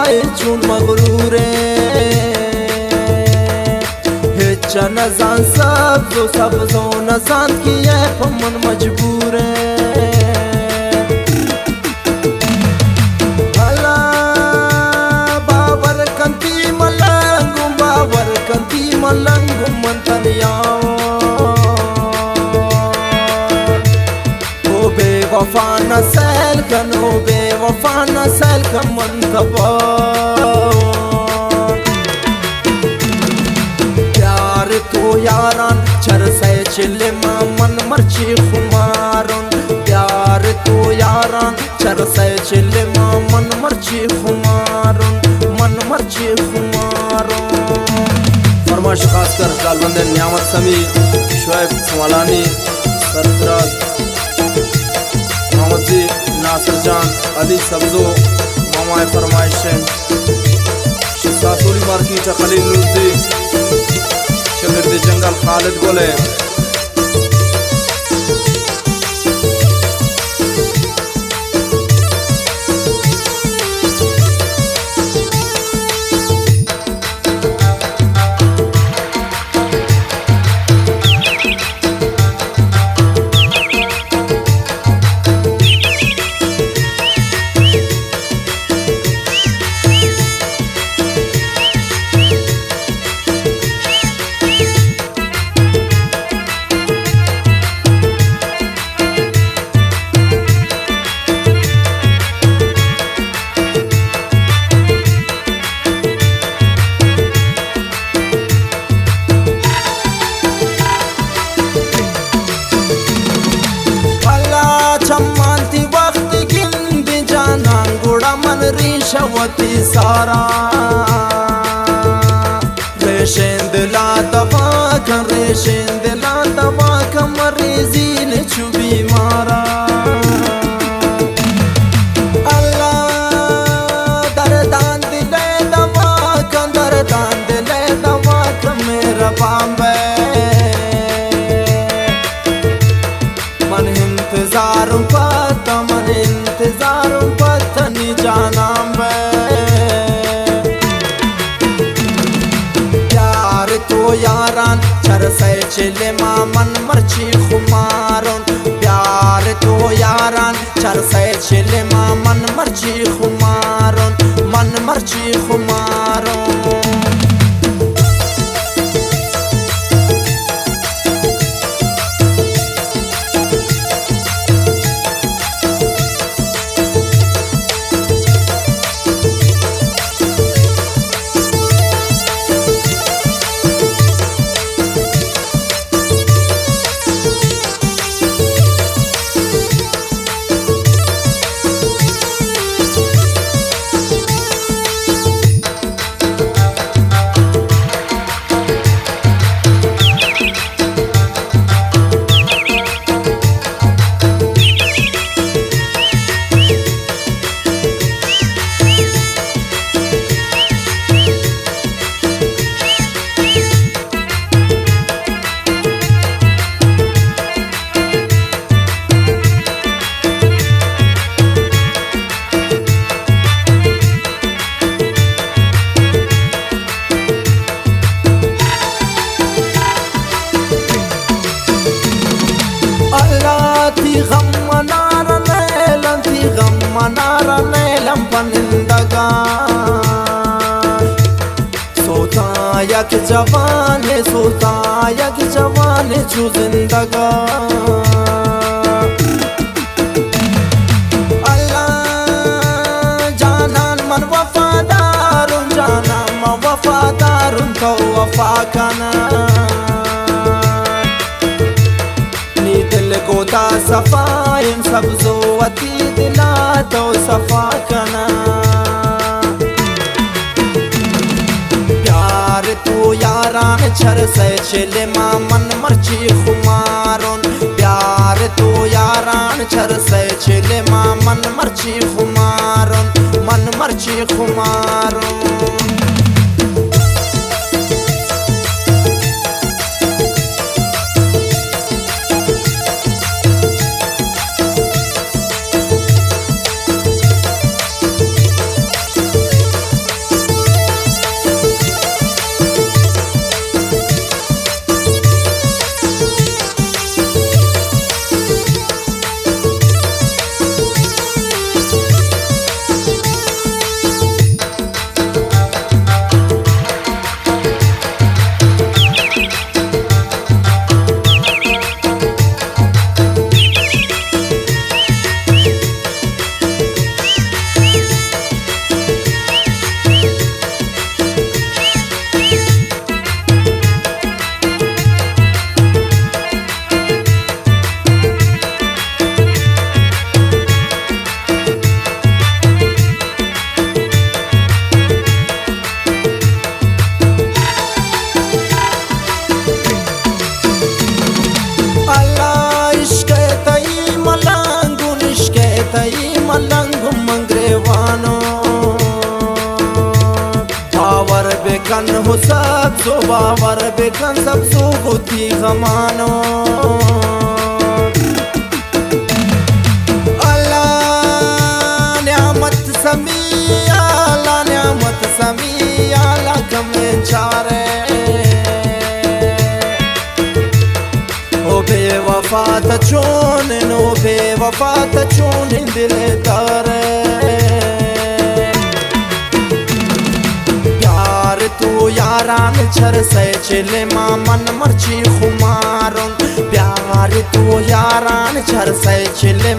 सफाई चून मगरूरे हिचन जान सब्जो न जान की है पमन मजबूरे भला बाबर कंती मलंगू मंतनिया बेवफा नसल कनो बेवफा नसल का मंतबा प्यार तो यारान चरसे चिल्ले मन मर्ची खुमारन प्यार तो यारान चरसे चिल्ले मन मर्ची खुमारन मन मर्ची खुमारन। फरमाइश खासकर गालबंद नियामत समी शुएब समालानी सरफराज मोहम्मद जी नासिर जान अली सब्जो मामा फरमाइश सासोली मार्केट खलील नूजी शगिर्द जंगल खालिद गोले शवती सारा रेशेंद ला दवा का मरीजी ने छुबी मारा अल्लाह दर्दान दिले दवा का मेरा बाम्बे मन इंतजार पता नहीं जाना यारान चरसे चिले मन मर्ची खुमारन प्यार तो यारान चरसे चिले मन मर्ची खुमारन मन मर्ची खुमारन। मनारा नेलम पनिंदगा सोता यक जवाने चू जिंदगा अल्लाह जानान मन वफादारुन तो वफा कना नी दिल गोदा सफाइन सब्जो अती दिला तो सफा कना प्यार तो यारान चरसे चिले मन मर्ची खुमारन प्यार तो यारान चरसे चिले मन मर्ची खुमारन मन मर्ची खुमारन। बेकन हो सब्जो बावर बेकन सब्जो होती गमानो अल्लाह न्यामत समी अल्लाह न्यामत समी अल्लाह कमे चारे ओ बेवफा तचोन नो बेवफा तचोन दिल तारे तू यारान छर से चिले मा मन मर्ची खुमारों प्यार तू यारान छर से चिले